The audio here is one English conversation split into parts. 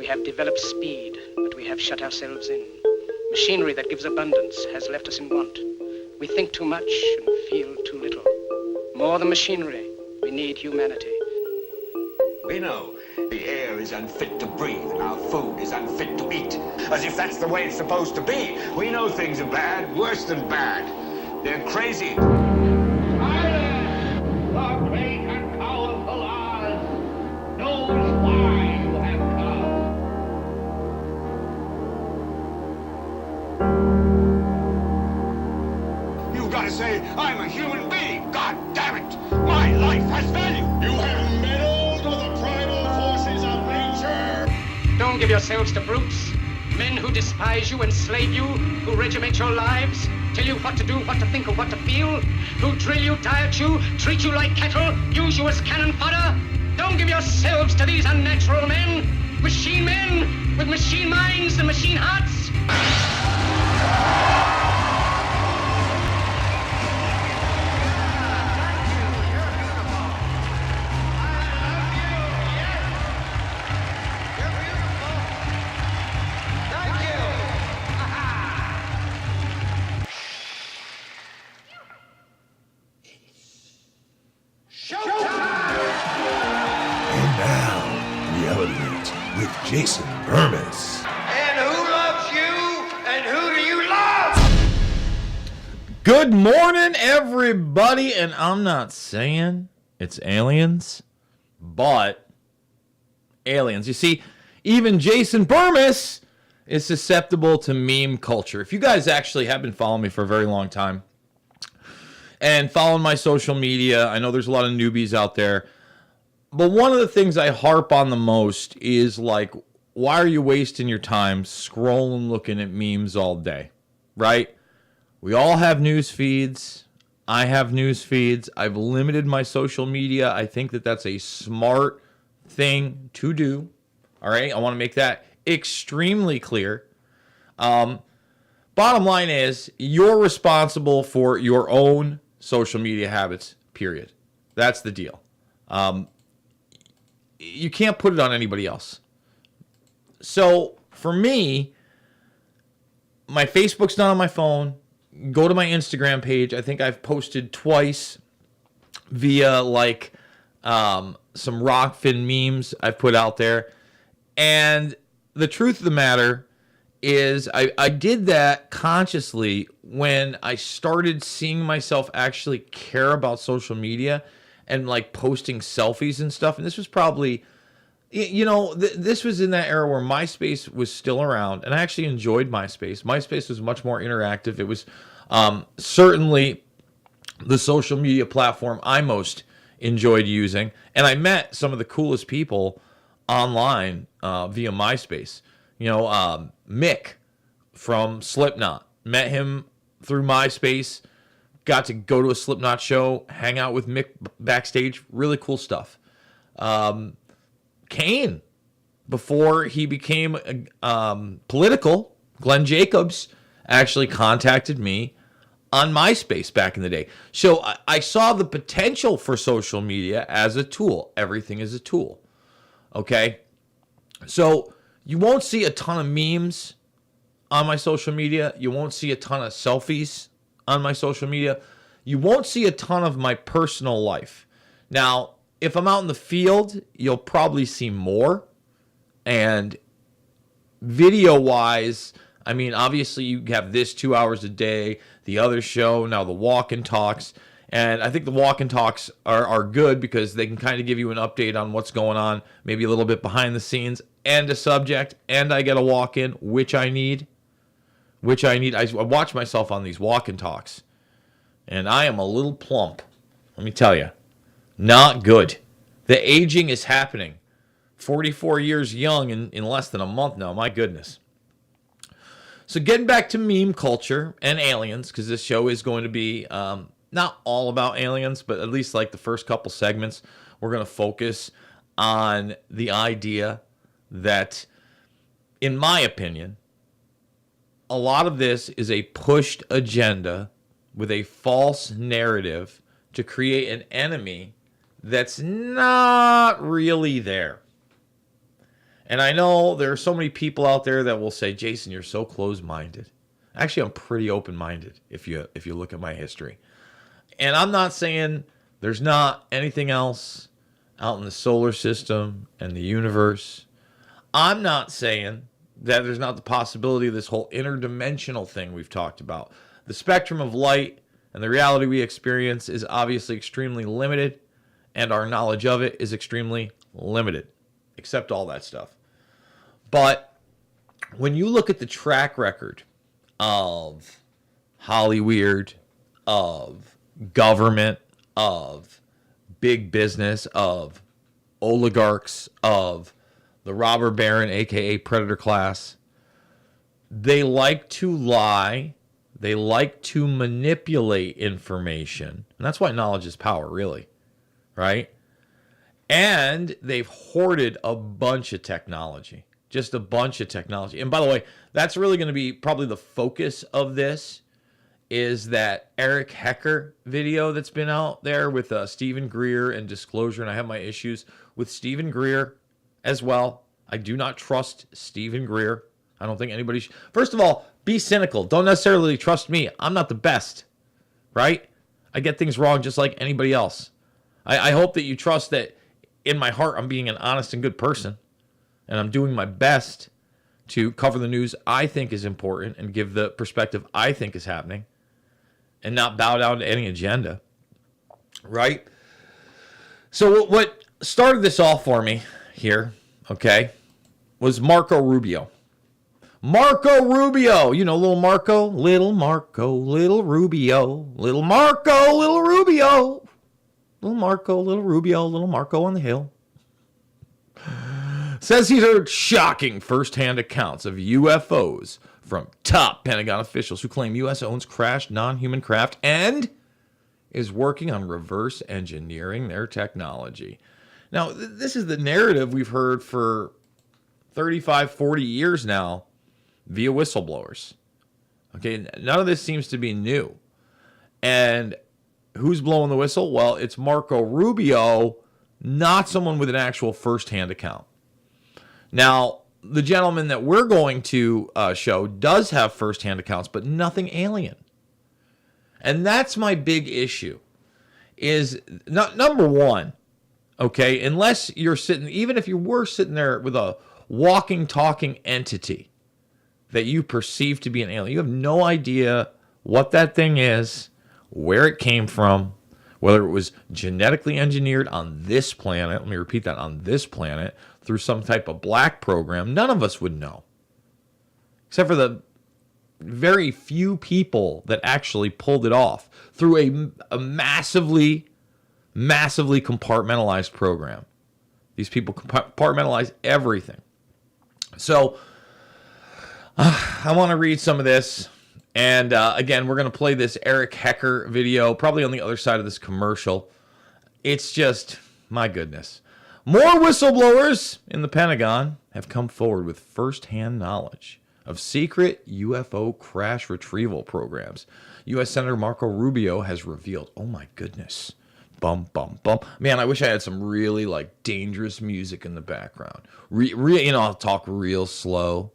We have developed speed, but we have shut ourselves in. Machinery that gives abundance has left us in want. We think too much and feel too little. More than machinery, we need humanity. We know the air is unfit to breathe and our food is unfit to eat. As if that's the way it's supposed to be. We know things are bad, worse than bad. They're crazy. Silence! The great and powerful Oz knows why you have come. You've got to say, I'm a human being. God damn it. My life has value. You have meddled with the primal forces of nature. Don't give yourselves to brutes, men who despise you, enslave you, who regiment your lives, tell you what to do, what to think, or what to feel, who drill you, diet you, treat you like cattle, use you as cannon fodder. Don't give yourselves to these unnatural men with machine minds and machine hearts. With Jason Bermas. And who loves you? And who do you love? Good morning, everybody. And I'm not saying it's aliens, but aliens. You see, even Jason Bermas is susceptible to meme culture. If you guys actually have been following me for a very long time and following my social media, I know there's a lot of newbies out there. But one of the things I harp on the most is like, why are you wasting your time scrolling, looking at memes all day, right? We all have news feeds. I have news feeds. I've limited my social media. I think that that's a smart thing to do. All right, I want to make that extremely clear. Bottom line is, you're responsible for your own social media habits, period. That's the deal. You can't put it on anybody else. So for me, my Facebook's not on my phone. Go to my Instagram page. I think I've posted twice via like some Rockfin memes I've put out there. And the truth of the matter is I did that consciously when I started seeing myself actually care about social media and like posting selfies and stuff. And this was probably, you know, this was in that era where MySpace was still around, and I actually enjoyed MySpace. MySpace was much more interactive. It was certainly the social media platform I most enjoyed using, and I met some of the coolest people online via MySpace. You know, Mick from Slipknot, met him through MySpace. Got to go to a Slipknot show, hang out with Mick backstage. Really cool stuff. Kane, before he became political, Glenn Jacobs actually contacted me on MySpace back in the day. So I saw the potential for social media as a tool. Everything is a tool. Okay? So you won't see a ton of memes on my social media. You won't see a ton of selfies on my social media. You won't see a ton of my personal life. Now, if I'm out in the field, you'll probably see more. And video-wise, I mean, obviously you have this 2 hours a day, the other show, now the walk and talks. And I think the walk and talks are good because they can kind of give you an update on what's going on, maybe a little bit behind the scenes, and a subject, and I get a walk-in, which I need. I watch myself on these walk and talks, and I am a little plump. Let me tell you, not good. The aging is happening. 44 years young in less than a month now. My goodness. So getting back to meme culture and aliens, because this show is going to be not all about aliens, but at least like the first couple segments, we're going to focus on the idea that, in my opinion, a lot of this is a pushed agenda with a false narrative to create an enemy that's not really there. And I know there are so many people out there that will say, Jason, you're so closed-minded. Actually, I'm pretty open-minded if you look at my history. And I'm not saying there's not anything else out in the solar system and the universe. I'm not saying that there's not the possibility of this whole interdimensional thing we've talked about. The spectrum of light and the reality we experience is obviously extremely limited, and our knowledge of it is extremely limited. Accept all that stuff. But when you look at the track record of Hollyweird, of government, of big business, of oligarchs, of the robber baron, aka predator class, they like to lie. They like to manipulate information. And that's why knowledge is power, really. Right? And they've hoarded a bunch of technology. Just a bunch of technology. And by the way, that's really going to be probably the focus of this, is that Eric Hecker video that's been out there with Stephen Greer and Disclosure. And I have my issues with Stephen Greer as well. I do not trust Stephen Greer. I don't think anybody should. First of all, be cynical. Don't necessarily trust me. I'm not the best, right? I get things wrong just like anybody else. I hope that you trust that in my heart I'm being an honest and good person. And I'm doing my best to cover the news I think is important and give the perspective I think is happening and not bow down to any agenda, right? So what started this all for me here, okay, was Marco Rubio. Marco Rubio, you know, little Marco, little Rubio, little Marco, little Rubio, little Marco, little Rubio, little Marco on the hill. Says he's heard shocking first-hand accounts of UFOs from top Pentagon officials who claim U.S. owns crashed non-human craft and is working on reverse engineering their technology. Now, this is the narrative we've heard for 35, 40 years now via whistleblowers. Okay, none of this seems to be new. And who's blowing the whistle? Well, it's Marco Rubio, not someone with an actual first-hand account. Now, the gentleman that we're going to show does have first-hand accounts, but nothing alien. And that's my big issue, is number one, okay, unless you're sitting, even if you were sitting there with a walking, talking entity that you perceive to be an alien, you have no idea what that thing is, where it came from, whether it was genetically engineered on this planet, let me repeat that, on this planet, through some type of black program, none of us would know. Except for the very few people that actually pulled it off through a massively compartmentalized program. These people compartmentalize everything. So, I want to read some of this. And again, we're going to play this Eric Hecker video, probably on the other side of this commercial. It's just, my goodness. More whistleblowers in the Pentagon have come forward with first-hand knowledge of secret UFO crash retrieval programs. U.S. Senator Marco Rubio has revealed, oh my goodness, bum, bum, bum. Man, I wish I had some really like dangerous music in the background. I'll talk real slow.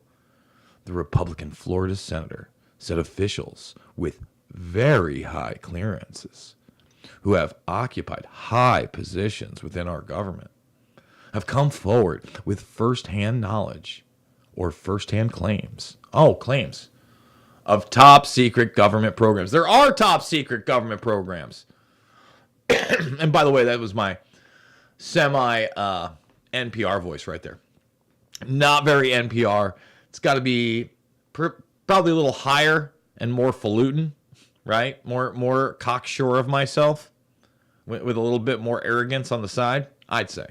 The Republican Florida senator said officials with very high clearances who have occupied high positions within our government have come forward with first-hand knowledge or first-hand claims. Oh, claims of top-secret government programs. There are top-secret government programs. And by the way, that was my semi-NPR voice right there. Not very NPR. It's got to be probably a little higher and more falutin, right? More cocksure of myself with a little bit more arrogance on the side, I'd say.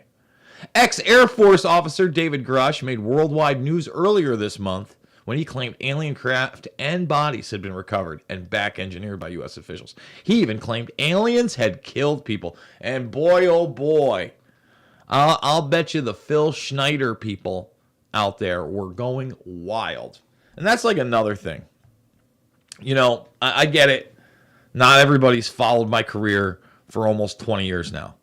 Ex-Air Force officer David Grush made worldwide news earlier this month when he claimed alien craft and bodies had been recovered and back engineered by U.S. officials. He even claimed aliens had killed people. And boy, oh boy, I'll bet you the Phil Schneider people out there were going wild. And that's like another thing. You know, I get it. Not everybody's followed my career for almost 20 years now.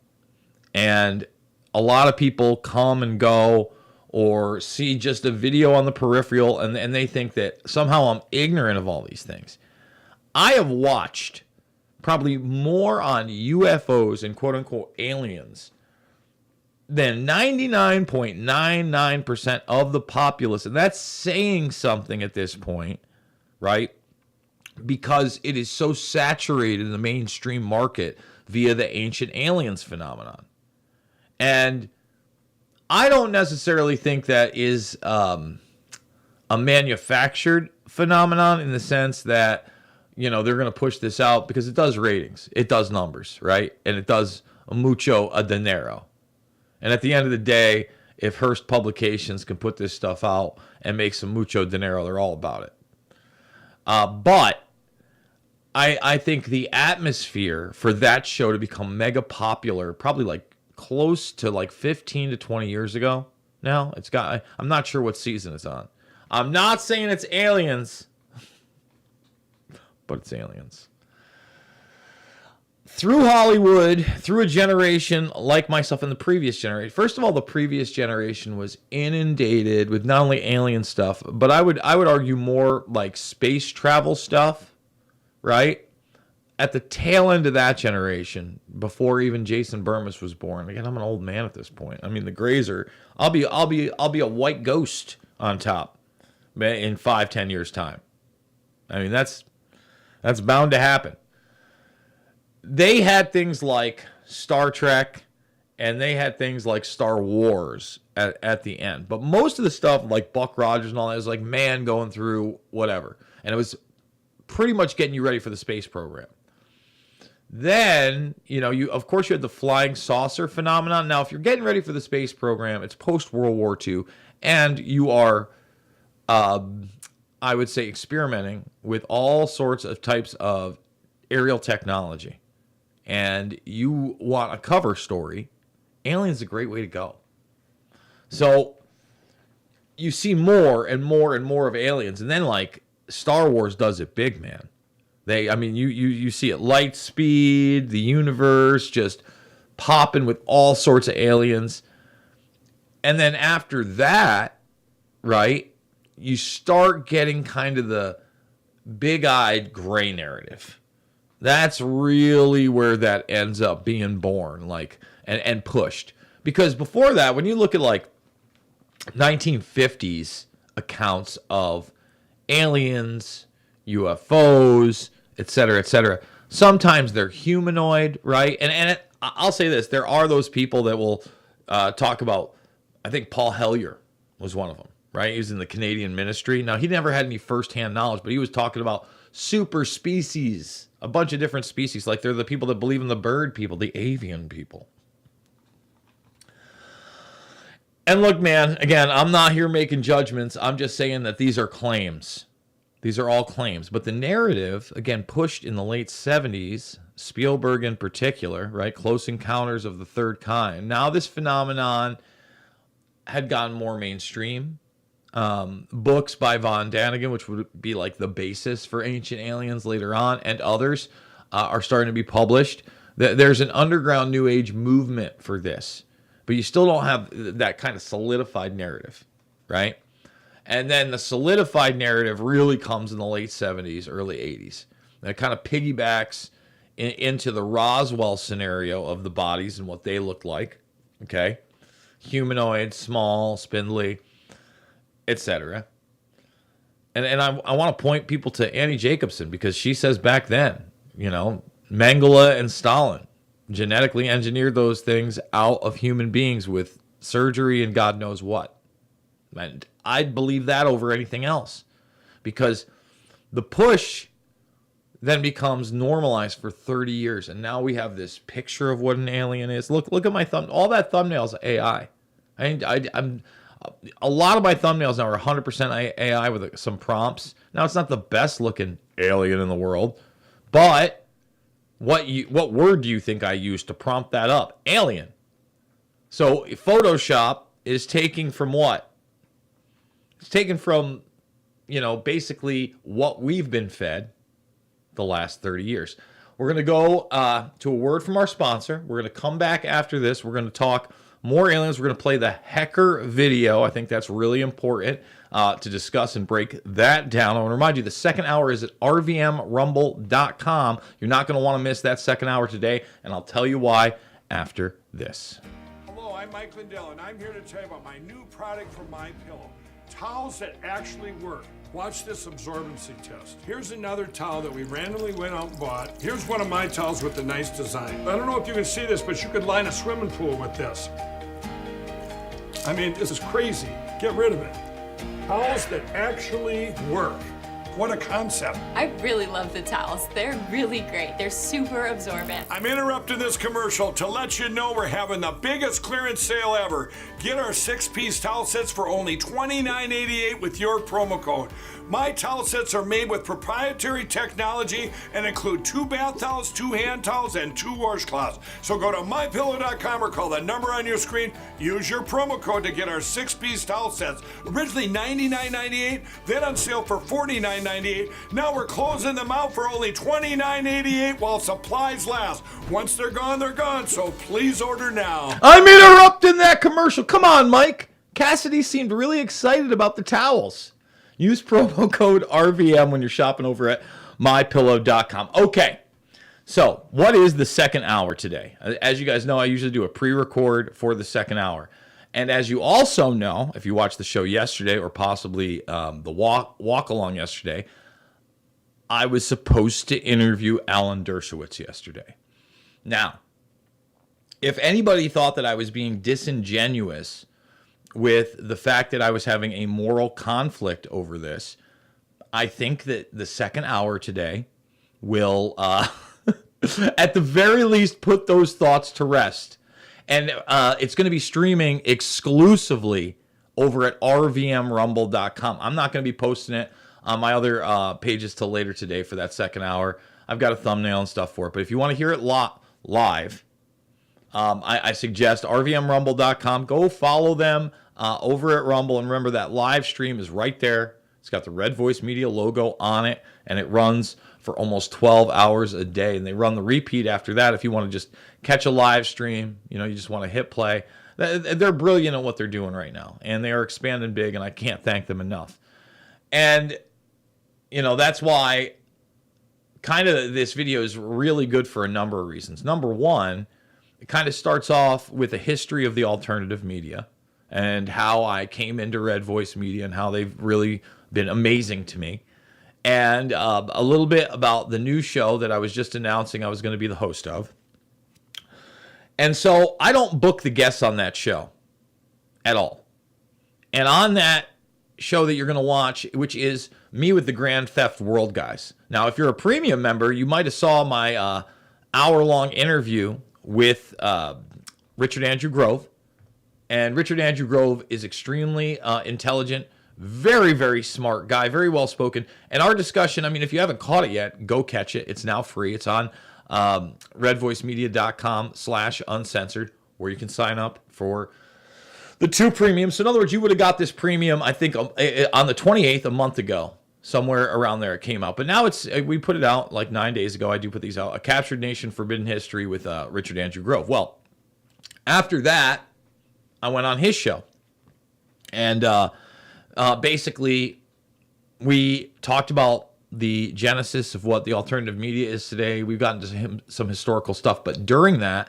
And a lot of people come and go or see just a video on the peripheral and they think that somehow I'm ignorant of all these things. I have watched probably more on UFOs and quote unquote aliens than 99.99% of the populace. And that's saying something at this point, right? Because it is so saturated in the mainstream market via the ancient aliens phenomenon. And I don't necessarily think that is a manufactured phenomenon in the sense that, you know, they're going to push this out because it does ratings. It does numbers, right? And it does mucho dinero. And at the end of the day, if Hearst Publications can put this stuff out and make some mucho dinero, they're all about it. But I think the atmosphere for that show to become mega popular, probably like close to like 15 to 20 years ago now. I'm not sure what season it's on. I'm not saying it's aliens, but it's aliens. Through Hollywood, through a generation like myself and the previous generation. First of all, the previous generation was inundated with not only alien stuff, but I would argue more like space travel stuff, right? At the tail end of that generation, before even Jason Bermas was born. Again, I'm an old man at this point. I mean, the grays are. I'll be a white ghost on top in 5-10 years time. I mean, that's bound to happen. They had things like Star Trek, and they had things like Star Wars at the end. But most of the stuff, like Buck Rogers and all that, was like man going through whatever, and it was pretty much getting you ready for the space program. Then, you know, you had the flying saucer phenomenon. Now, if you're getting ready for the space program, it's post-World War II, and you are, I would say, experimenting with all sorts of types of aerial technology, and you want a cover story, aliens is a great way to go. So you see more and more and more of aliens, and then, like, Star Wars does it big, man. You see it, light speed, the universe, just popping with all sorts of aliens. And then after that, right, you start getting kind of the big-eyed gray narrative. That's really where that ends up being born, like, and pushed. Because before that, when you look at, like, 1950s accounts of aliens, UFOs, etc., sometimes they're humanoid, right? And I'll say this, there are those people that will talk about, I think Paul Hellyer was one of them, right? He was in the Canadian ministry. Now, he never had any firsthand knowledge, but he was talking about super species, a bunch of different species, like they're the people that believe in the bird people, the avian people. And look, man, again, I'm not here making judgments. I'm just saying that these are claims. These are all claims. But the narrative, again, pushed in the late 70s, Spielberg in particular, right? Close Encounters of the Third Kind. Now this phenomenon had gone more mainstream. Books by Von Daniken, which would be like the basis for Ancient Aliens later on, and others are starting to be published. There's an underground New Age movement for this. But you still don't have that kind of solidified narrative, right? And then the solidified narrative really comes in the late 70s, early 80s. And it kind of piggybacks into the Roswell scenario of the bodies and what they looked like, okay? Humanoid, small, spindly, etc. And I want to point people to Annie Jacobsen, because she says back then, you know, Mengele and Stalin genetically engineered those things out of human beings with surgery and God knows what. And I'd believe that over anything else, because the push then becomes normalized for 30 years. And now we have this picture of what an alien is. Look at my thumb. All that thumbnails AI. I'm a lot of my thumbnails now are 100% AI with some prompts. Now, it's not the best looking alien in the world, but what word do you think I used to prompt that up? Alien. So Photoshop is taking from what? It's taken from, you know, basically what we've been fed the last 30 years. We're going to go to a word from our sponsor. We're going to come back after this. We're going to talk more aliens. We're going to play the Hecker video. I think that's really important to discuss and break that down. I want to remind you, the second hour is at rvmrumble.com. You're not going to want to miss that second hour today, and I'll tell you why after this. Hello, I'm Mike Lindell, and I'm here to tell you about my new product from My Pillow. Towels that actually work. Watch this absorbency test. Here's another towel that we randomly went out and bought. Here's one of my towels with the nice design. I don't know if you can see this, but you could line a swimming pool with this. I mean, this is crazy. Get rid of it. Towels that actually work. What a concept. I really love the towels. They're really great. They're super absorbent. I'm interrupting this commercial to let you know we're having the biggest clearance sale ever. Get our 6-piece towel sets for only $29.88 with your promo code. My towel sets are made with proprietary technology and include 2 bath towels, 2 hand towels, and 2 washcloths. So go to mypillow.com or call the number on your screen. Use your promo code to get our 6-piece towel sets. Originally $99.98, then on sale for $49.98. Now we're closing them out for only $29.88 while supplies last. Once they're gone, so please order now. I'm interrupting that commercial. Come on, Mike. Cassidy seemed really excited about the towels. Use promo code RVM when you're shopping over at mypillow.com. Okay, so what is the second hour today? As you guys know, I usually do a pre-record for the second hour. And as you also know, if you watched the show yesterday or possibly the walk along yesterday, I was supposed to interview Alan Dershowitz yesterday. Now, if anybody thought that I was being disingenuous with the fact that I was having a moral conflict over this, I think that the second hour today will, at the very least, put those thoughts to rest. And it's going to be streaming exclusively over at rvmrumble.com. I'm not going to be posting it on my other pages till later today for that second hour. I've got a thumbnail and stuff for it. But if you want to hear it live, I suggest rvmrumble.com. Go follow them over at Rumble. And remember, that live stream is right there. It's got the Red Voice Media logo on it, and it runs for almost 12 hours a day. And they run the repeat after that if you want to just catch a live stream. You know, you just want to hit play. They're brilliant at what they're doing right now, and they are expanding big, and I can't thank them enough. And, you know, that's why kind of this video is really good for a number of reasons. Number one, it kind of starts off with a history of the alternative media and how I came into Red Voice Media and how they've really been amazing to me. And a little bit about the new show that I was just announcing I was going to be the host of. And so I don't book the guests on that show at all. And on that show that you're going to watch, which is me with the Grand Theft World guys. Now, if you're a premium member, you might have saw my hour-long interview with Richard Andrew Grove. And Richard Andrew Grove is extremely intelligent, very, very smart guy, very well-spoken. And our discussion, I mean, if you haven't caught it yet, go catch it. It's now free. It's on redvoicemedia.com/uncensored, where you can sign up for the 2 premiums. So in other words, you would have got this premium, I think, on the 28th, a month ago. Somewhere around there it came out. But now we put it out like 9 days ago. I do put these out. A Captured Nation Forbidden History with Richard Andrew Grove. Well, after that, I went on his show. And basically, we talked about the genesis of what the alternative media is today. We've gotten to some historical stuff. But during that,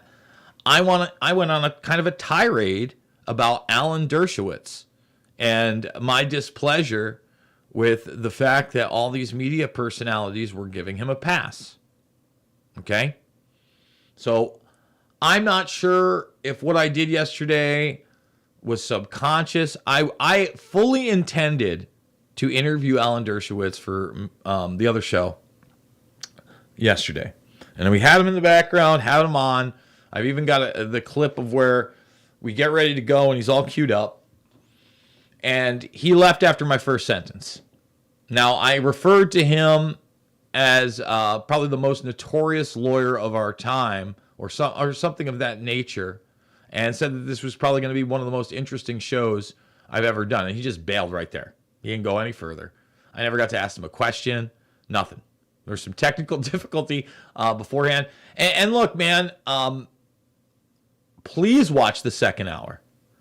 I went on a kind of a tirade about Alan Dershowitz and my displeasure with the fact that all these media personalities were giving him a pass. Okay? So I'm not sure if what I did yesterday was subconscious. I fully intended to interview Alan Dershowitz for the other show yesterday. And we had him in the background, had him on. I've even got the clip of where we get ready to go and he's all queued up. And he left after my first sentence. Now, I referred to him as probably the most notorious lawyer of our time or something of that nature, and said that this was probably going to be one of the most interesting shows I've ever done. And he just bailed right there. He didn't go any further. I never got to ask him a question, nothing. There's some technical difficulty beforehand. And look, man, please watch the second hour.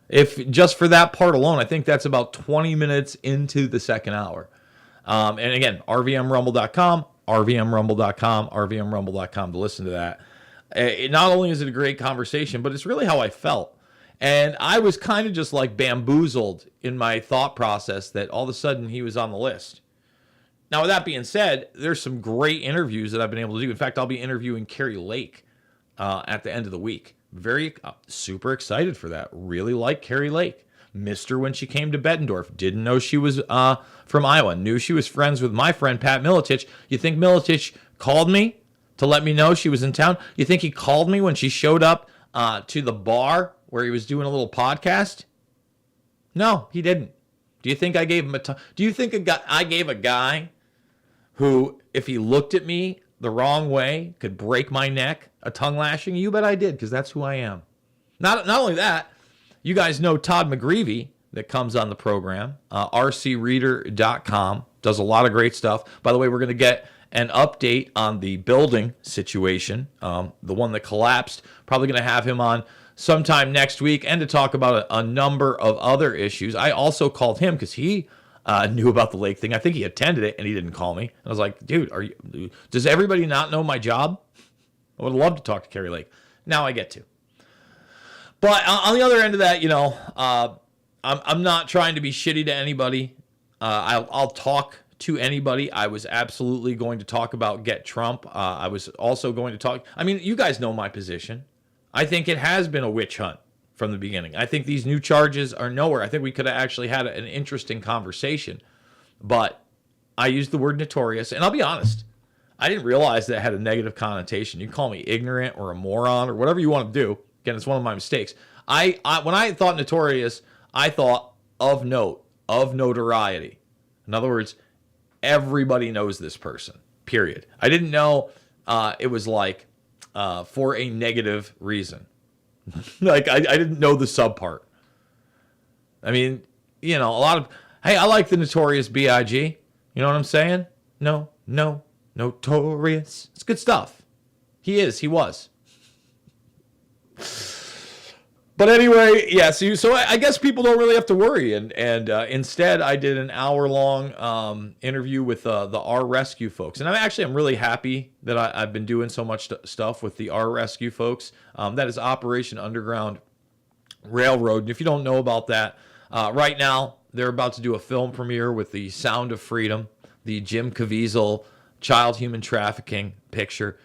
If just for that part alone, I think that's about 20 minutes into the second hour. And again, rvmrumble.com, rvmrumble.com, rvmrumble.com to listen to that. Not only is it a great conversation, but it's really how I felt. And I was kind of just like bamboozled in my thought process that all of a sudden he was on the list. Now, with that being said, there's some great interviews that I've been able to do. In fact, I'll be interviewing Carrie Lake at the end of the week. Very super excited for that. Really like Carrie Lake. Missed her when she came to Bettendorf. Didn't know she was from Iowa. Knew she was friends with my friend Pat Miletich. You think Miletich called me to let me know she was in town? You think he called me when she showed up to the bar where he was doing a little podcast? No, he didn't. Do you think I gave him do you think I gave a guy who, if he looked at me the wrong way, could break my neck a tongue lashing? You bet I did, because that's who I am. Not only that, you guys know Todd McGreevy that comes on the program. rcreader.com does a lot of great stuff. By the way, we're going to get an update on the building situation, the one that collapsed. Probably going to have him on sometime next week, and to talk about a number of other issues. I also called him because he knew about the lake thing. I think he attended it and he didn't call me. And I was like, dude, does everybody not know my job? I would love to talk to Carrie Lake. Now I get to. But on the other end of that, you know, I'm not trying to be shitty to anybody. I'll talk to anybody. I was absolutely going to talk about Get Trump. I was also going to talk. I mean, you guys know my position. I think it has been a witch hunt from the beginning. I think these new charges are nowhere. I think we could have actually had an interesting conversation. But I used the word notorious. And I'll be honest, I didn't realize that had a negative connotation. You can call me ignorant or a moron or whatever you want to do. Again, it's one of my mistakes. When I thought notorious, I thought of note, of notoriety. In other words, everybody knows this person, period. I didn't know it was like for a negative reason. Like, I didn't know the sub part. I mean, you know, a lot of, hey, I like the Notorious B.I.G. You know what I'm saying? No, Notorious. It's good stuff. He was. But anyway, yeah, so I guess people don't really have to worry. And instead, I did an hour-long interview with the R Rescue folks. And I'm really happy that I've been doing so much stuff with the R Rescue folks. That is Operation Underground Railroad. And if you don't know about that, right now, they're about to do a film premiere with The Sound of Freedom, the Jim Caviezel child human trafficking picture.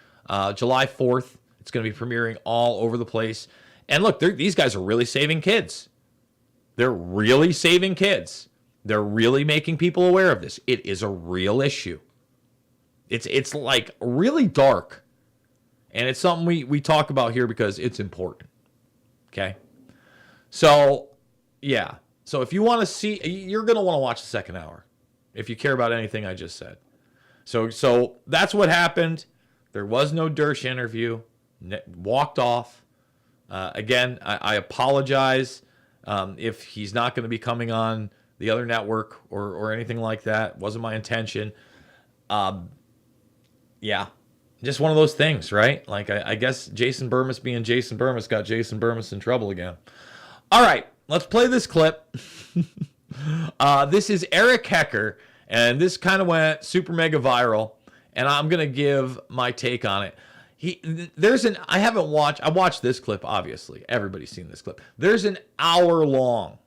July 4th, it's going to be premiering all over the place. And look, these guys are really saving kids. They're really saving kids. They're really making people aware of this. It is a real issue. It's like really dark. And it's something we talk about here because it's important. Okay? So, yeah. So if you want to see, you're going to want to watch the second hour if you care about anything I just said. So that's what happened. There was no Dersh interview. Walked off. Again, I apologize if he's not going to be coming on the other network or anything like that. Wasn't my intention. Yeah, just one of those things, right? Like, I guess Jason Bermas being Jason Bermas got Jason Bermas in trouble again. All right, let's play this clip. This is Eric Hecker, and this kind of went super mega viral, and I'm going to give my take on it. I watched this clip, obviously. Everybody's seen this clip. There's an hour long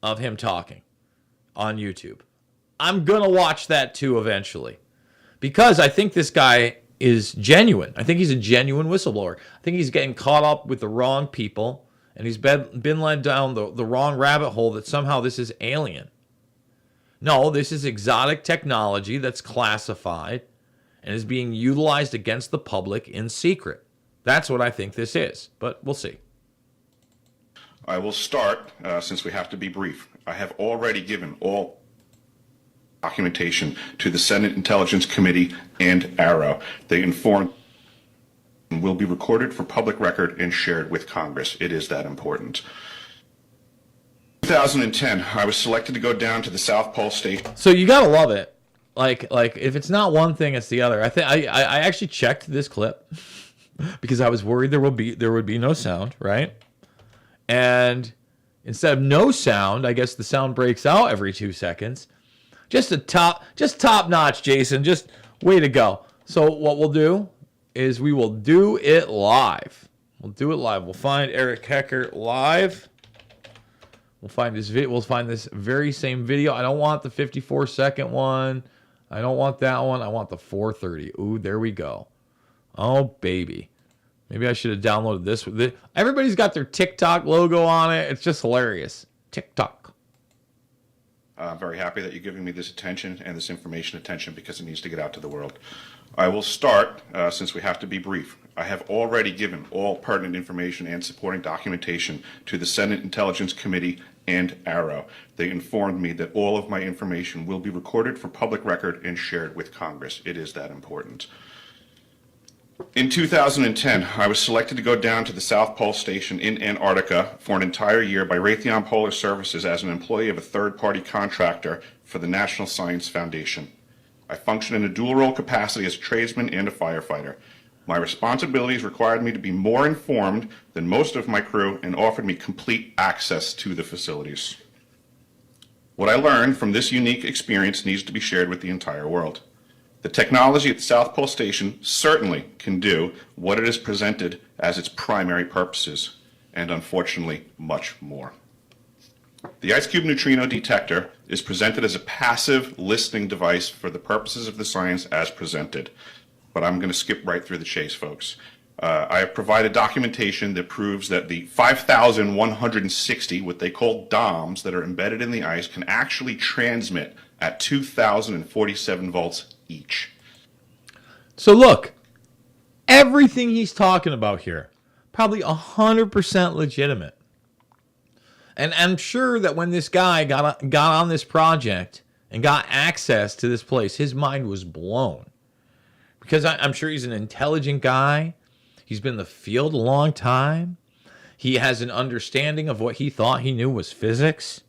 of him talking on YouTube. I'm going to watch that too eventually because I think this guy is genuine. I think he's a genuine whistleblower. I think he's getting caught up with the wrong people and he's been led down the wrong rabbit hole that somehow this is alien. No, this is exotic technology that's classified and is being utilized against the public in secret. That's what I think this is, but we'll see. I will start, since we have to be brief. I have already given all documentation to the Senate Intelligence Committee and AARO. They informed will be recorded for public record and shared with Congress. It is that important. 2010, I was selected to go down to the South Pole Station. So you gotta love it. Like if it's not one thing, it's the other. I actually checked this clip because I was worried there would be no sound, right? And instead of no sound, I guess the sound breaks out every 2 seconds. Just top notch, Jason. Just way to go. So what we'll do is we will do it live. We'll do it live. We'll find Eric Hecker live. We'll find this video. We'll find this very same video. I don't want the 54-second one. I don't want that one. I want the 4:30. Ooh, there we go. Oh, baby. Maybe I should have downloaded this. Everybody's got their TikTok logo on it. It's just hilarious. TikTok. I'm very happy that you're giving me this attention and this information attention because it needs to get out to the world. I will start, since we have to be brief. I have already given all pertinent information and supporting documentation to the Senate Intelligence Committee and ARROW. They informed me that all of my information will be recorded for public record and shared with Congress. It is that important. In 2010, I was selected to go down to the South Pole Station in Antarctica for an entire year by Raytheon Polar Services as an employee of a third-party contractor for the National Science Foundation. I function in a dual-role capacity as a tradesman and a firefighter. My responsibilities required me to be more informed than most of my crew and offered me complete access to the facilities. What I learned from this unique experience needs to be shared with the entire world. The technology at the South Pole Station certainly can do what it is presented as its primary purposes, and unfortunately, much more. The Ice Cube neutrino detector is presented as a passive listening device for the purposes of the science as presented. But I'm going to skip right through the chase, folks. I have provided documentation that proves that the 5,160, what they call DOMs, that are embedded in the ice can actually transmit at 2,047 volts each. So look, everything he's talking about here, probably 100% legitimate. And I'm sure that when this guy got on this project and got access to this place, his mind was blown. Because I'm sure he's an intelligent guy. He's been in the field a long time. He has an understanding of what he thought he knew was physics.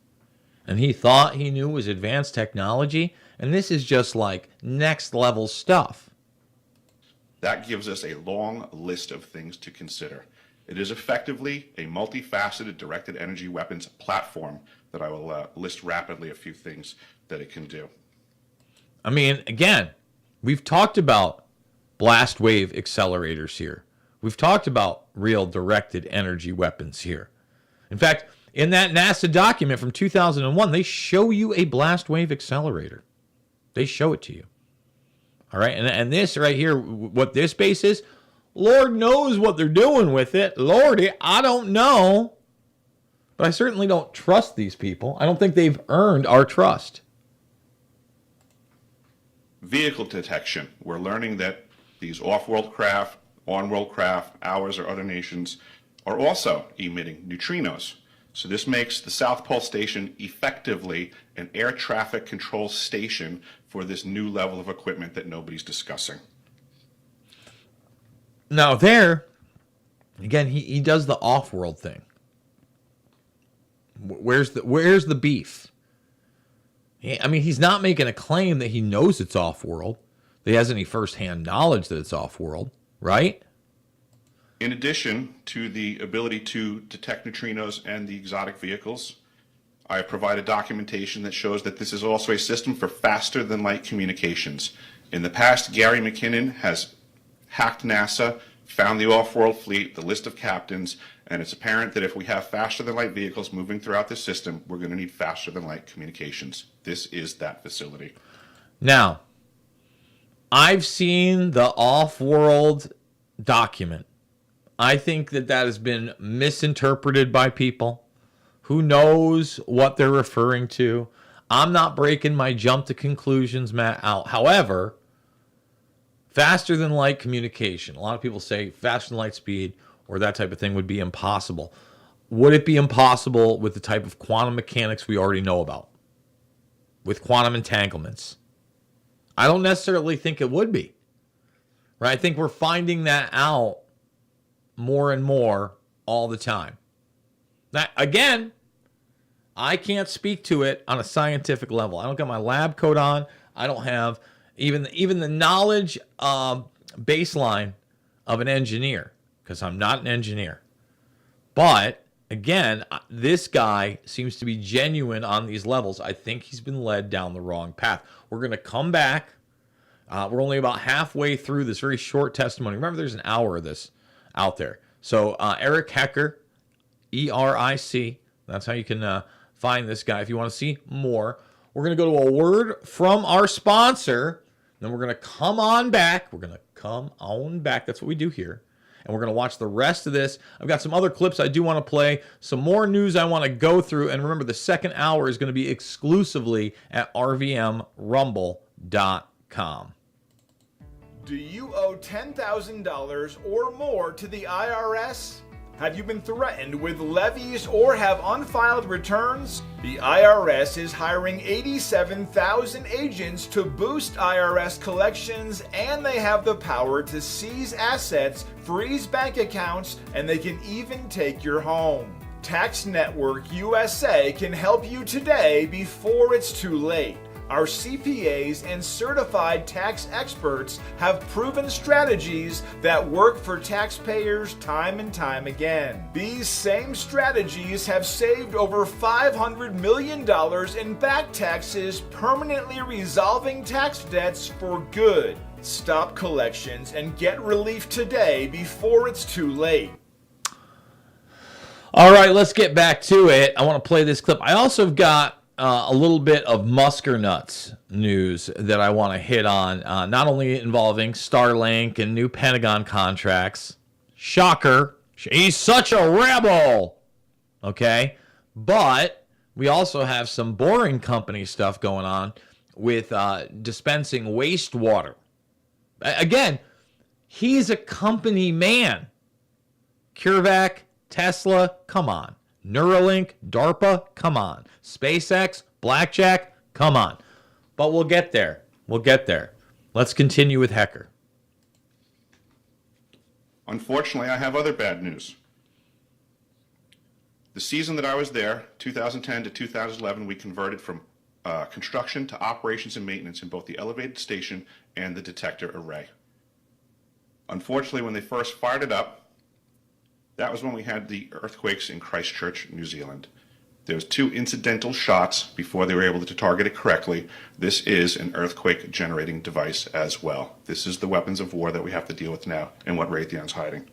And he thought he knew was advanced technology. And this is just like next level stuff. That gives us a long list of things to consider. It is effectively a multifaceted directed energy weapons platform that I will list rapidly a few things that it can do. I mean, again, we've talked about blast wave accelerators here. We've talked about real directed energy weapons here. In fact, in that NASA document from 2001, they show you a blast wave accelerator. They show it to you. All right, and this right here, what this base is, Lord knows what they're doing with it. Lordy, I don't know. But I certainly don't trust these people. I don't think they've earned our trust. Vehicle detection. We're learning that these off-world craft, on-world craft, ours or other nations, are also emitting neutrinos. So this makes the South Pole Station effectively an air traffic control station for this new level of equipment that nobody's discussing. Now there, again, he does the off-world thing. Where's the beef? I mean, he's not making a claim that he knows it's off-world, that he has any first-hand knowledge that it's off-world, right? In addition to the ability to detect neutrinos and the exotic vehicles, I have provided documentation that shows that this is also a system for faster-than-light communications. In the past, Gary McKinnon has hacked NASA, found the off-world fleet, the list of captains, and it's apparent that if we have faster-than-light vehicles moving throughout the system, we're going to need faster-than-light communications. This is that facility. Now, I've seen the off-world document. I think that has been misinterpreted by people. Who knows what they're referring to? I'm not breaking my jump to conclusions, Matt, out. However, faster than light communication. A lot of people say faster than light speed or that type of thing would be impossible. Would it be impossible with the type of quantum mechanics we already know about? With quantum entanglements? I don't necessarily think it would be. Right? I think we're finding that out more and more all the time. Now, again, I can't speak to it on a scientific level. I don't got my lab coat on. I don't have even the knowledge baseline of an engineer, because I'm not an engineer. But again, this guy seems to be genuine on these levels. I think he's been led down the wrong path. We're going to come back. We're only about halfway through this very short testimony. Remember, there's an hour of this out there. So Eric Hecker, E-R-I-C. That's how you can find this guy if you want to see more. We're going to go to a word from our sponsor. Then we're going to come on back. We're going to come on back. That's what we do here. And we're going to watch the rest of this. I've got some other clips I do want to play. Some more news I want to go through. And remember, the second hour is going to be exclusively at rvmrumble.com. Do you owe $10,000 or more to the IRS? Have you been threatened with levies or have unfiled returns? The IRS is hiring 87,000 agents to boost IRS collections, and they have the power to seize assets, freeze bank accounts, and they can even take your home. Tax Network USA can help you today before it's too late. Our CPAs and certified tax experts have proven strategies that work for taxpayers time and time again. These same strategies have saved over $500 million in back taxes, permanently resolving tax debts for good. Stop collections and get relief today before it's too late. All right, let's get back to it. I want to play this clip. I also have got a little bit of Musker nuts news that I want to hit on, not only involving Starlink and new Pentagon contracts. Shocker. He's such a rebel. Okay. But we also have some boring company stuff going on with dispensing wastewater. Again, he's a company man. CureVac, Tesla, come on. Neuralink, DARPA, come on. SpaceX, Blackjack, come on. But we'll get there. We'll get there. Let's continue with Hecker. Unfortunately, I have other bad news. The season that I was there, 2010 to 2011, we converted from construction to operations and maintenance in both the elevated station and the detector array. Unfortunately, when they first fired it up, that was when we had the earthquakes in Christchurch, New Zealand. There was 2 incidental shots before they were able to target it correctly. This is an earthquake generating device as well. This is the weapons of war that we have to deal with now and what Raytheon's hiding.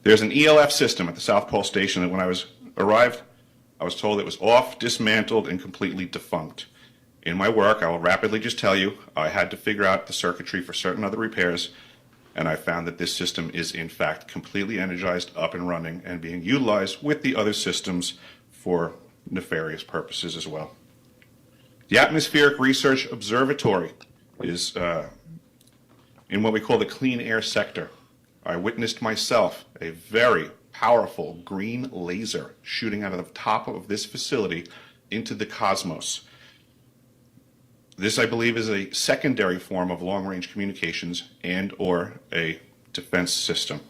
There's an ELF system at the South Pole Station that when I arrived, I was told it was off, dismantled, and completely defunct. In my work, I will rapidly just tell you, I had to figure out the circuitry for certain other repairs, and I found that this system is in fact completely energized, up and running, and being utilized with the other systems for nefarious purposes as well. The Atmospheric Research Observatory is in what we call the clean air sector. I witnessed myself a very powerful green laser shooting out of the top of this facility into the cosmos. This, I believe, is a secondary form of long-range communications and or a defense system.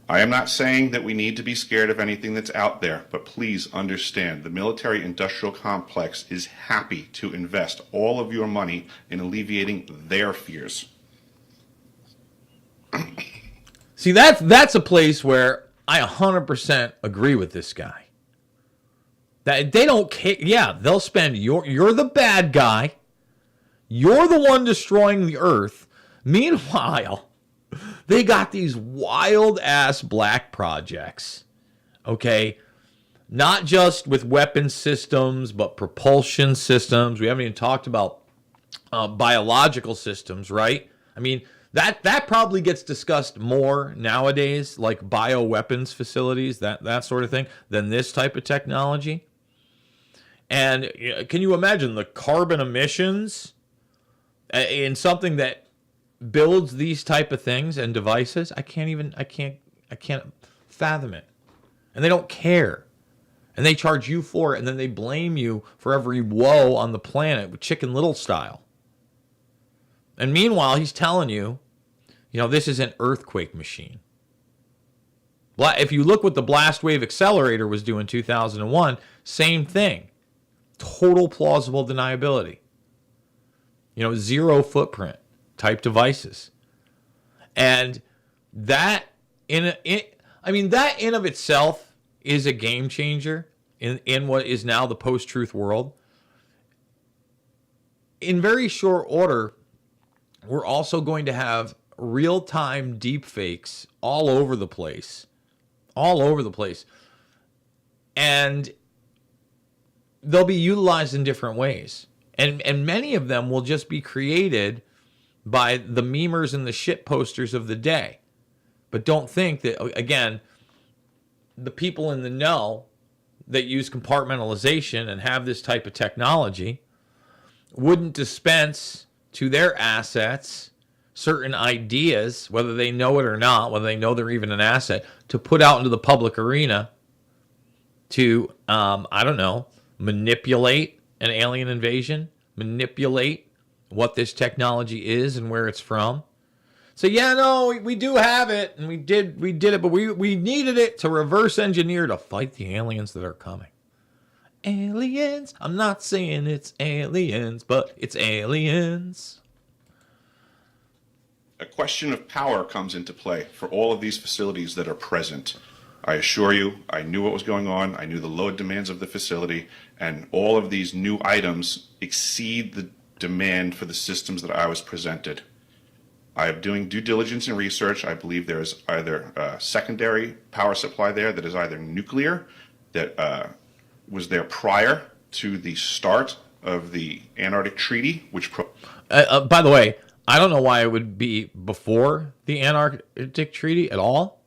I am not saying that we need to be scared of anything that's out there, but please understand the military-industrial complex is happy to invest all of your money in alleviating their fears. See, that's a place where I 100% agree with this guy. That they don't care. Yeah, they'll spend you're the bad guy. You're the one destroying the earth. Meanwhile, they got these wild-ass black projects, okay? Not just with weapon systems, but propulsion systems. We haven't even talked about biological systems, right? I mean, that probably gets discussed more nowadays, like bioweapons facilities, that sort of thing, than this type of technology. And can you imagine the carbon emissions in something that builds these type of things and devices? I can't fathom it. And they don't care. And they charge you for it, and then they blame you for every woe on the planet with Chicken Little style. And meanwhile, he's telling you, this is an earthquake machine. If you look what the blast wave accelerator was doing in 2001, same thing. Total plausible deniability. Zero footprint type devices. And that I mean, that in of itself is a game changer in what is now the post-truth world. In very short order, we're also going to have real-time deepfakes all over the place. All over the place. And they'll be utilized in different ways. And many of them will just be created by the memers and the shit posters of the day. But don't think that, again, the people in the know that use compartmentalization and have this type of technology wouldn't dispense to their assets certain ideas, whether they know it or not, whether they know they're even an asset, to put out into the public arena to, I don't know, manipulate an alien invasion, manipulate what this technology is and where it's from. So yeah, no, we do have it, and we did it, but we needed it to reverse engineer to fight the aliens that are coming. Aliens. I'm not saying it's aliens, but it's aliens. A question of power comes into play for all of these facilities that are present. I assure you, I knew what was going on. I knew the load demands of the facility, and all of these new items exceed the demand for the systems that I was presented. I am doing due diligence and research. I believe there is either a secondary power supply there that is either nuclear, that was there prior to the start of the Antarctic Treaty, which... by the way, I don't know why it would be before the Antarctic Treaty at all.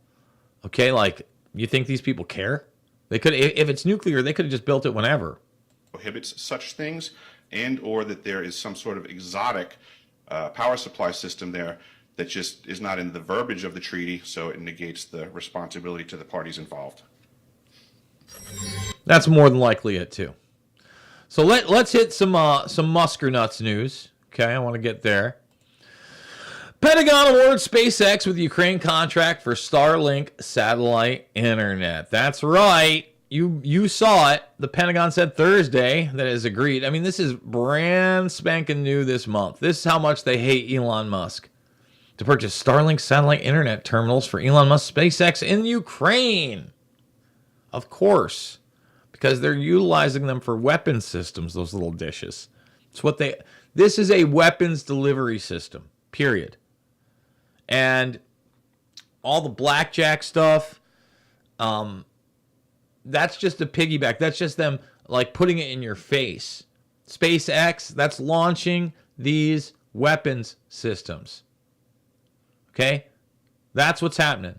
Okay, like, you think these people care? They could, if it's nuclear, they could have just built it whenever. Prohibits such things, and or that there is some sort of exotic power supply system there that just is not in the verbiage of the treaty, so it negates the responsibility to the parties involved. That's more than likely it too. So let's hit some Musker nuts news. Okay, I want to get there. Pentagon awards SpaceX with Ukraine contract for Starlink satellite internet. That's right. You saw it. The Pentagon said Thursday that it has agreed. I mean, this is brand spanking new this month. This is how much they hate Elon Musk. To purchase Starlink satellite internet terminals for Elon Musk SpaceX in Ukraine. Of course. Because they're utilizing them for weapons systems, those little dishes. It's what this is a weapons delivery system. Period. And all the blackjack stuff, that's just a piggyback. That's just them like putting it in your face. SpaceX, that's launching these weapons systems. Okay? That's what's happening.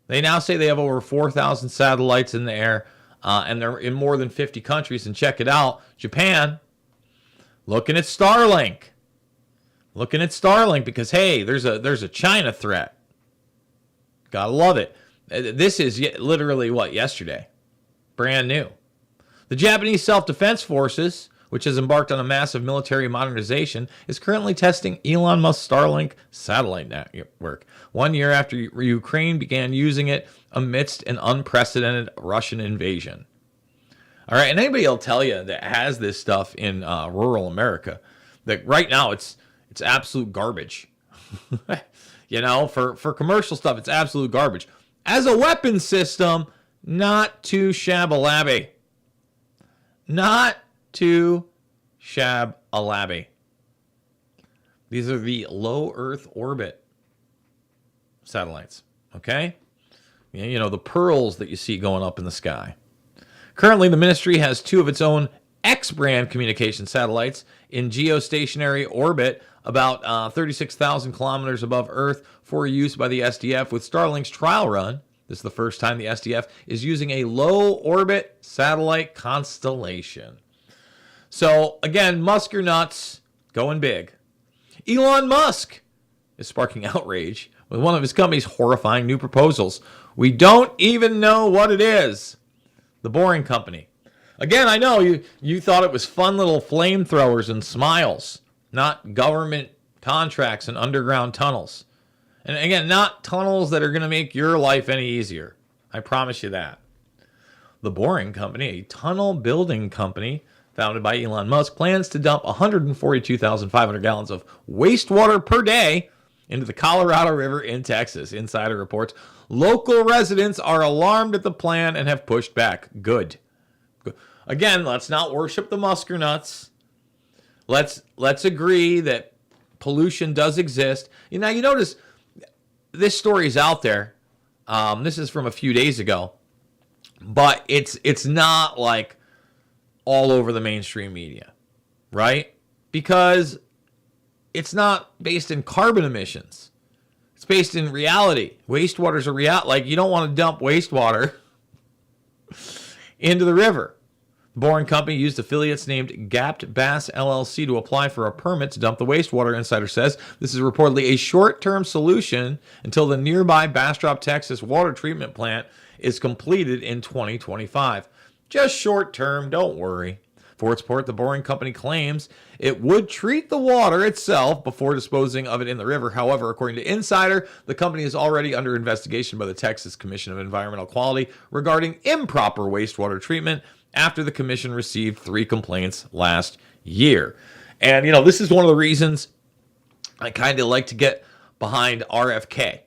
They now say they have over 4,000 satellites in the air, and they're in more than 50 countries. And check it out. Japan, looking at Starlink. Looking at Starlink because, hey, there's a China threat. Gotta love it. This is literally, yesterday? Brand new. The Japanese Self-Defense Forces, which has embarked on a massive military modernization, is currently testing Elon Musk's Starlink satellite network 1 year after Ukraine began using it amidst an unprecedented Russian invasion. All right, and anybody will tell you that has this stuff in rural America, that right now it's absolute garbage. You know, for commercial stuff, it's absolute garbage. As a weapon system, not too shabby. Not too shabby. These are the low Earth orbit satellites, okay? You know, the pearls that you see going up in the sky. Currently, the ministry has 2 of its own X-brand communication satellites in geostationary orbit about 36,000 kilometers above Earth for use by the SDF with Starlink's trial run. This is the first time the SDF is using a low-orbit satellite constellation. So, again, Musk or nuts, going big. Elon Musk is sparking outrage with one of his company's horrifying new proposals. We don't even know what it is. The Boring Company. Again, I know you thought it was fun little flamethrowers and smiles, not government contracts and underground tunnels. And again, not tunnels that are going to make your life any easier. I promise you that. The Boring Company, a tunnel building company founded by Elon Musk, plans to dump 142,500 gallons of wastewater per day into the Colorado River in Texas. Insider reports local residents are alarmed at the plan and have pushed back. Good. Again, let's not worship the muskernuts. Let's agree that pollution does exist. Now, you notice this story is out there. This is from a few days ago, but it's not like all over the mainstream media, right? Because it's not based in carbon emissions. It's based in reality. Wastewater's a reality. Like, you don't want to dump wastewater into the river. The Boring Company used affiliates named Gapped Bass LLC to apply for a permit to dump the wastewater, Insider says. This is reportedly a short-term solution until the nearby Bastrop, Texas water treatment plant is completed in 2025. Just short-term, don't worry. For its part, the Boring Company claims it would treat the water itself before disposing of it in the river. However, according to Insider, the company is already under investigation by the Texas Commission of Environmental Quality regarding improper wastewater treatment after the commission received 3 complaints last year. And, this is one of the reasons I kind of like to get behind RFK,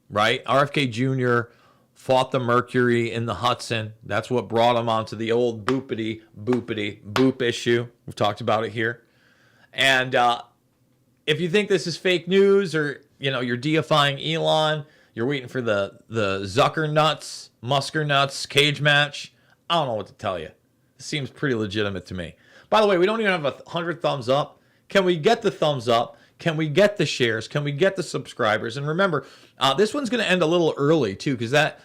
right? RFK Jr. fought the mercury in the Hudson. That's what brought him onto the old boop issue. We've talked about it here. And if you think this is fake news, or, you're deifying Elon, you're waiting for the Musker nuts cage match, I don't know what to tell you. It seems pretty legitimate to me. By the way, we don't even have 100 thumbs up. Can we get the thumbs up? Can we get the shares? Can we get the subscribers? And remember, this one's going to end a little early, too, because that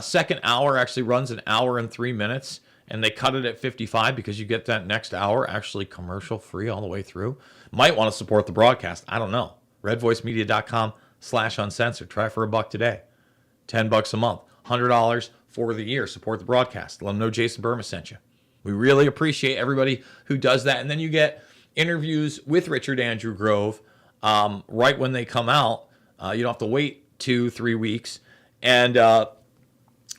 second hour actually runs an hour and 3 minutes, and they cut it at 55 because you get that next hour actually commercial free all the way through. Might want to support the broadcast. I don't know. redvoicemedia.com/uncensored. Try for $1 today. $10 a month. $100 for the year. Support the broadcast. Let them know Jason Bermas sent you. We really appreciate everybody who does that. And then you get interviews with Richard Andrew Grove right when they come out. You don't have to wait 2-3 weeks. And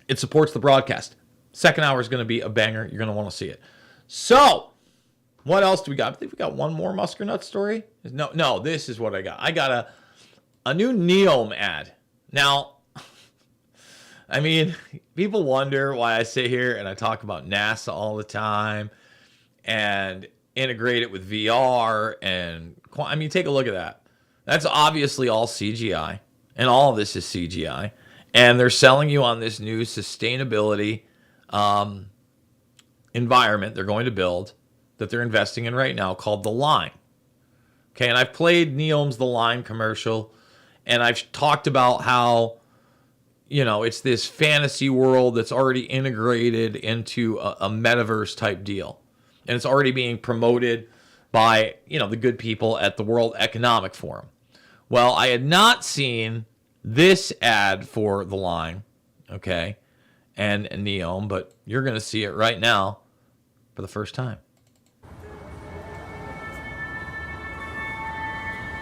it supports the broadcast. Second hour is going to be a banger. You're going to want to see it. So, what else do we got? I think we got one more Muskernut story. No, this is what I got. I got a new Neom ad. Now, I mean, people wonder why I sit here and I talk about NASA all the time and integrate it with VR. And, take a look at that. That's obviously all CGI. And all of this is CGI. And they're selling you on this new sustainability environment they're going to build that they're investing in right now called The Line. Okay, and I've played Neom's The Line commercial. And I've talked about how it's this fantasy world that's already integrated into a metaverse type deal. And it's already being promoted by, the good people at the World Economic Forum. Well, I had not seen this ad for The Line, okay, and Neom, but you're going to see it right now for the first time.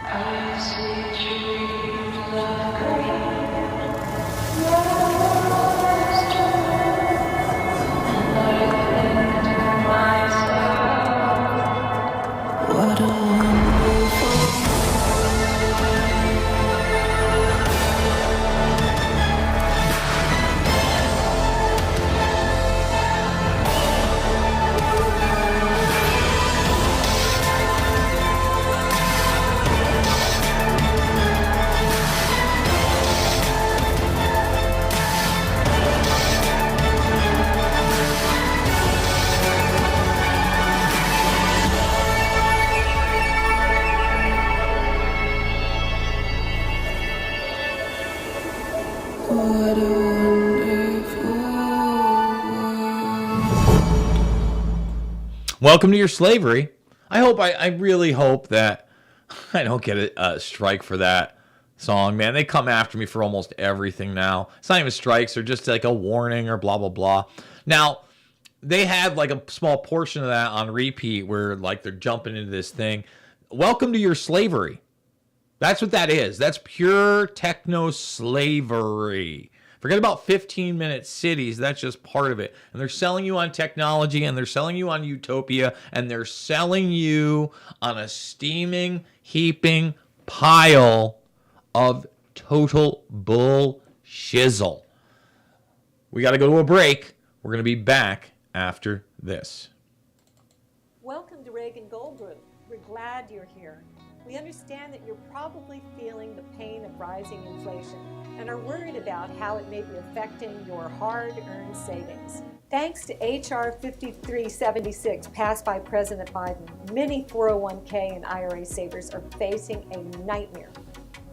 I see dreams of green. What a wonderful Welcome to your slavery. I really hope that I don't get a strike for that song, man. They come after me for almost everything now. It's not even strikes, they're just like a warning or blah, blah, blah. Now, they had like a small portion of that on repeat where like they're jumping into this thing. Welcome to your slavery. That's what that is. That's pure techno slavery. Forget about 15-minute cities. That's just part of it. And they're selling you on technology, and they're selling you on utopia, and they're selling you on a steaming, heaping pile of total bull shizzle. We got to go to a break. We're going to be back after this. Welcome to Reagan Gold Group. We're glad you're here. We understand that you're probably feeling the pain of rising inflation and are worried about how it may be affecting your hard-earned savings. Thanks to H.R. 5376 passed by President Biden, many 401k and IRA savers are facing a nightmare.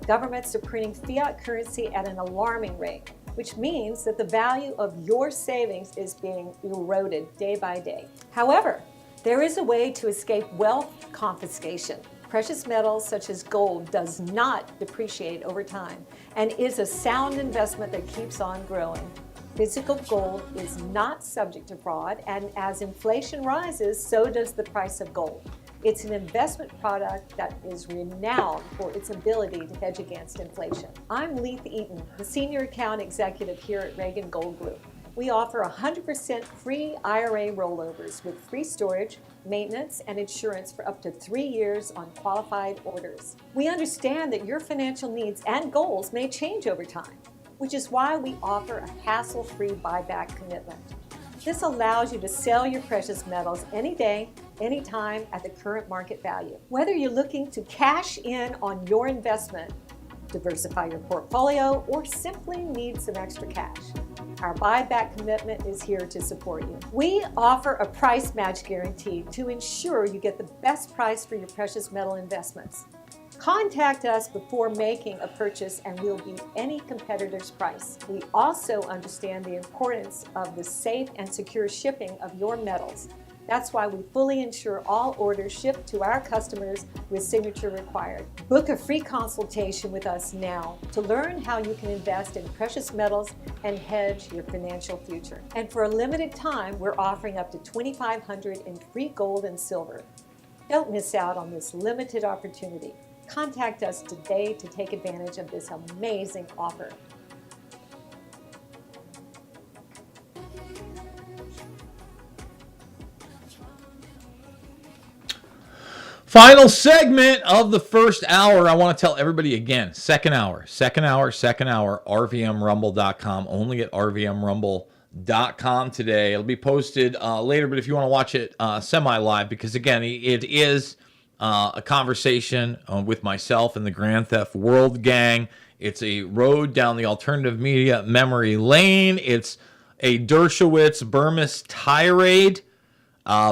Governments are printing fiat currency at an alarming rate, which means that the value of your savings is being eroded day by day. However, there is a way to escape wealth confiscation. Precious metals such as gold does not depreciate over time and is a sound investment that keeps on growing. Physical gold is not subject to fraud, and as inflation rises, so does the price of gold. It's an investment product that is renowned for its ability to hedge against inflation. I'm Leith Eaton, the Senior Account Executive here at Reagan Gold Group. We offer 100% free IRA rollovers with free storage, maintenance, and insurance for up to 3 years on qualified orders. We understand that your financial needs and goals may change over time, which is why we offer a hassle-free buyback commitment. This allows you to sell your precious metals any day, anytime at the current market value. Whether you're looking to cash in on your investment, diversify your portfolio, or simply need some extra cash, our buyback commitment is here to support you. We offer a price match guarantee to ensure you get the best price for your precious metal investments. Contact us before making a purchase and we'll beat any competitor's price. We also understand the importance of the safe and secure shipping of your metals. That's why we fully insure all orders shipped to our customers with signature required. Book a free consultation with us now to learn how you can invest in precious metals and hedge your financial future. And for a limited time, we're offering up to $2,500 in free gold and silver. Don't miss out on this limited opportunity. Contact us today to take advantage of this amazing offer. Final segment of the first hour. I want to tell everybody again, second hour, rvmrumble.com, only at rvmrumble.com today. It'll be posted later, but if you want to watch it semi-live, because again, it is a conversation with myself and the Grand Theft World gang. It's a road down the alternative media memory lane. It's a Dershowitz Bermas tirade.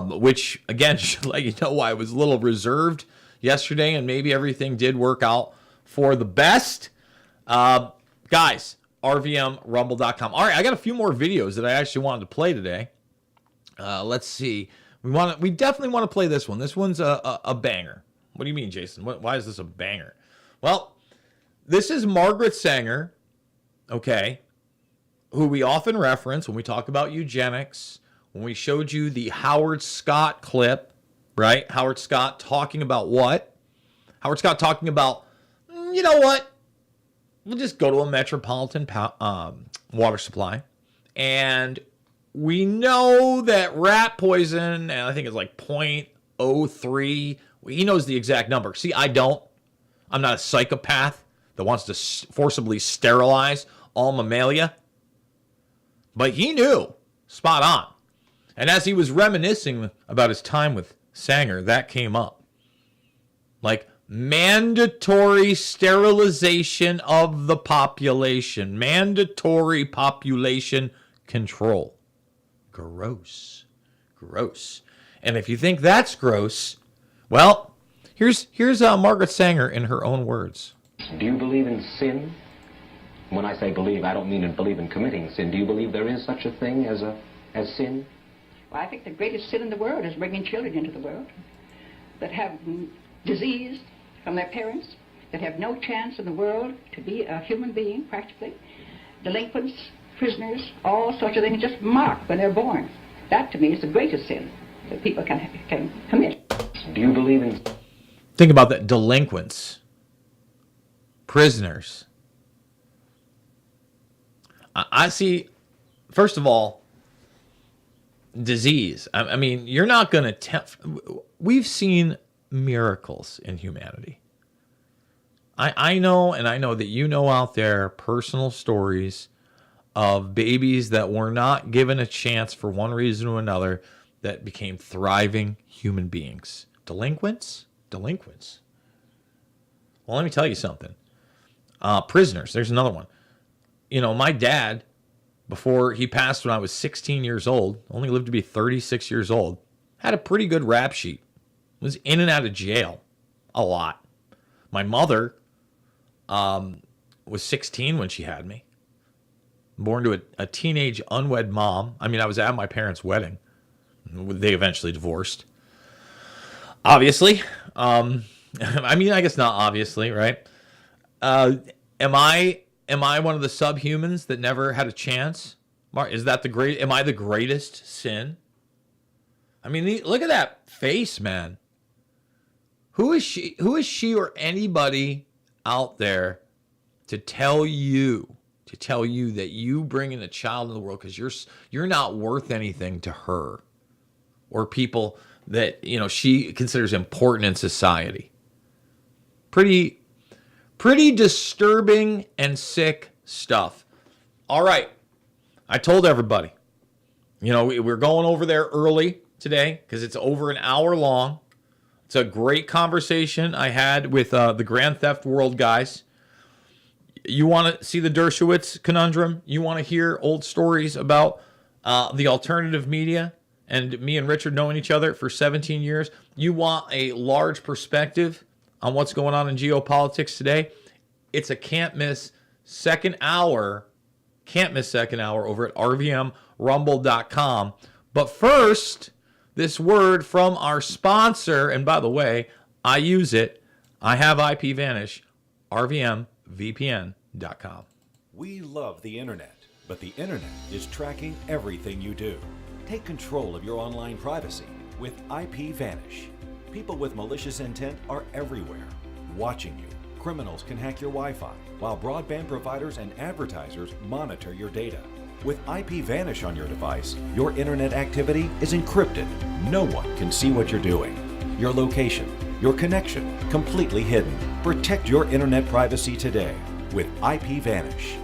Which, again, should let you know why I was a little reserved yesterday, and maybe everything did work out for the best. Guys, rvmrumble.com. All right, I got a few more videos that I actually wanted to play today. Let's see. We definitely want to play this one. This one's a banger. What do you mean, Jason? Why is this a banger? Well, this is Margaret Sanger, okay, who we often reference when we talk about eugenics. When we showed you the Howard Scott clip, right? Howard Scott talking about what? Howard Scott talking about, you know what? We'll just go to a metropolitan water supply. And we know that rat poison, and I think it's like 0.03. He knows the exact number. See, I don't. I'm not a psychopath that wants to forcibly sterilize all mammalia. But he knew. Spot on. And as he was reminiscing about his time with Sanger, that came up. Like mandatory sterilization of the population. Mandatory population control. Gross. Gross. And if you think that's gross, well, here's Margaret Sanger in her own words. Do you believe in sin? When I say believe, I don't mean to believe in committing sin. Do you believe there is such a thing as sin? Well, I think the greatest sin in the world is bringing children into the world that have disease from their parents, that have no chance in the world to be a human being, practically. Delinquents, prisoners, all sorts of things just marked when they're born. That, to me, is the greatest sin that people can commit. Do you believe in... Think about that. Delinquents. Prisoners. I see, first of all, disease. I mean, you're not going to... We've seen miracles in humanity. I know, and I know that you know out there personal stories of babies that were not given a chance for one reason or another that became thriving human beings. Delinquents? Well, let me tell you something. Prisoners, there's another one. You know, my dad, before he passed when I was 16 years old, only lived to be 36 years old, had a pretty good rap sheet. Was in and out of jail a lot. My mother was 16 when she had me. Born to a teenage unwed mom. I mean, I was at my parents' wedding. They eventually divorced. Obviously. I mean, I guess not obviously, right? Am I one of the subhumans that never had a chance? Is that am I the greatest sin? I mean, look at that face, man. Who is she or anybody out there to tell you that you bringing a child in the world because you're not worth anything to her or people that, you know, she considers important in society. Pretty disturbing and sick stuff. All right. I told everybody, you know, we're going over there early today because it's over an hour long. It's a great conversation I had with the Grand Theft World guys. You want to see the Dershowitz conundrum? You want to hear old stories about the alternative media and me and Richard knowing each other for 17 years? You want a large perspective on what's going on in geopolitics today? It's a can't miss second hour over at rvmrumble.com. But first, this word from our sponsor, and by the way, I use it. I have IPVanish, rvmvpn.com. We love the internet, but the internet is tracking everything you do. Take control of your online privacy with IPVanish. People with malicious intent are everywhere, watching you. Criminals can hack your Wi-Fi, while broadband providers and advertisers monitor your data. With IPVanish on your device, your internet activity is encrypted. No one can see what you're doing. Your location, your connection, completely hidden. Protect your internet privacy today with IPVanish.